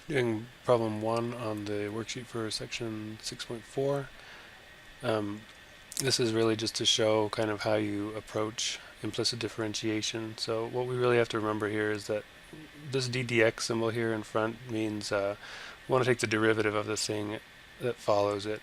Doing problem 1 on the worksheet for section 6.4. This is really just to show kind of how you approach implicit differentiation. So what we really have to remember here is that this ddx symbol here in front means we want to take the derivative of the thing that follows it.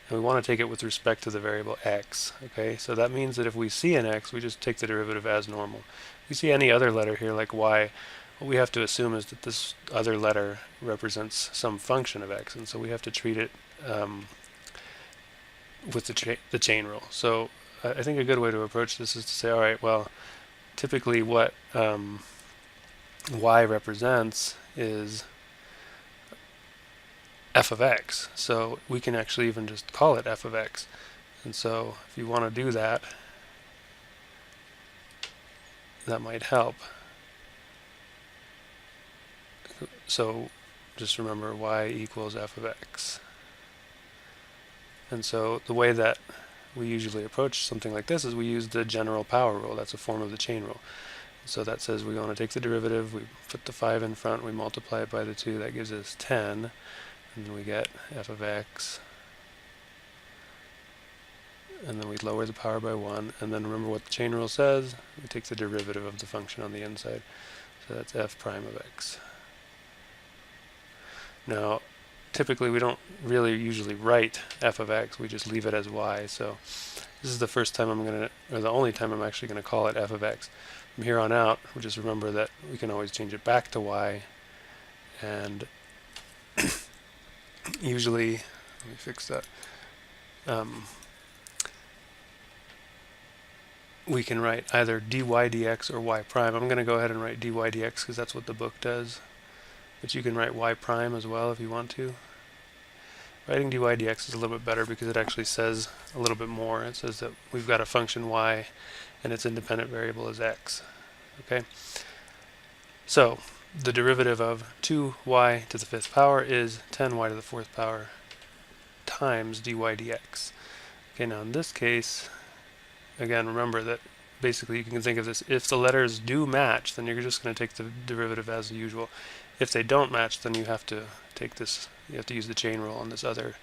And we want to take it with respect to the variable x. Okay, so that means that if we see an x, we just take the derivative as normal. If we see any other letter here like y, what we have to assume is that this other letter represents some function of x, and so we have to treat it with the chain rule. So I think a good way to approach this is to say, all right, well, typically what y represents is f of x. So we can actually even just call it f of x. And so if you want to do that, that might help. So just remember y equals f of x. And so the way that we usually approach something like this is we use the general power rule. That's a form of the chain rule. So that says we want to take the derivative, we put the 5 in front, we multiply it by the 2, that gives us 10, and then we get f of x, and then we lower the power by 1, and then remember what the chain rule says, we take the derivative of the function on the inside. So that's f prime of x. Now, typically we don't really usually write f of x, we just leave it as y. So this is the first time I'm going to, or the only time I'm actually going to call it f of x. From here on out, we'll just remember that we can always change it back to y, and usually, let me fix that, we can write either dy dx or y prime. I'm going to go ahead and write dy dx because that's what the book does, but you can write y prime as well if you want to. Writing dy dx is a little bit better because it actually says a little bit more. It says that we've got a function y and its independent variable is x. Okay, so the derivative of 2y to the 5th power is 10y to the 4th power times dy dx. Okay, now in this case, again, remember that basically you can think of this, if the letters do match, then you're just going to take the derivative as usual. If they don't match, then you have to take this, you have to use the chain rule on this other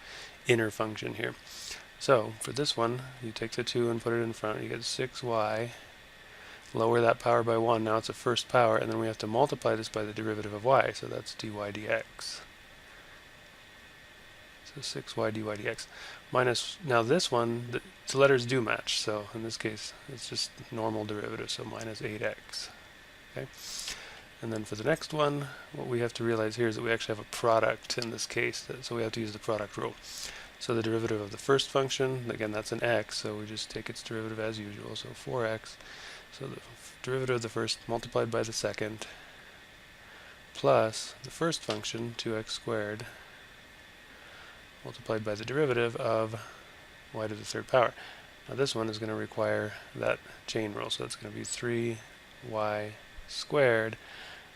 inner function here. So for this one, you take the 2 and put it in front, you get 6y, lower that power by 1, now it's a first power, and then we have to multiply this by the derivative of y, so that's dy dx. So 6y dy dx. Minus, now this one, the letters do match, so in this case, it's just normal derivative, so minus 8x. Okay? And then for the next one, what we have to realize here is that we actually have a product in this case, so we have to use the product rule. So the derivative of the first function, again, that's an x, so we just take its derivative as usual, so 4x. So the derivative of the first multiplied by the second, plus the first function, 2x squared, multiplied by the derivative of y to the 3rd power. Now this one is going to require that chain rule, so it's going to be 3y squared,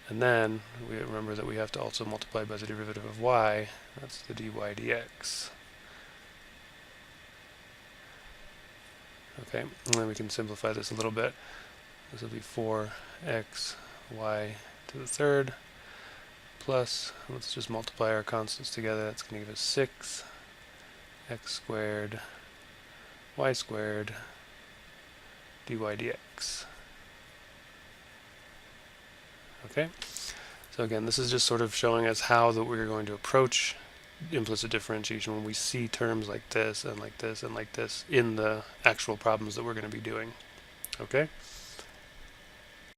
and then we remember that we have to also multiply by the derivative of y, that's the dy dx. Okay, and then we can simplify this a little bit. This will be 4x y to the 3rd, plus, let's just multiply our constants together, that's going to give us 6 x squared y squared dy dx. Okay, so again, this is just sort of showing us how that we're going to approach implicit differentiation when we see terms like this and like this and like this in the actual problems that we're going to be doing. Okay.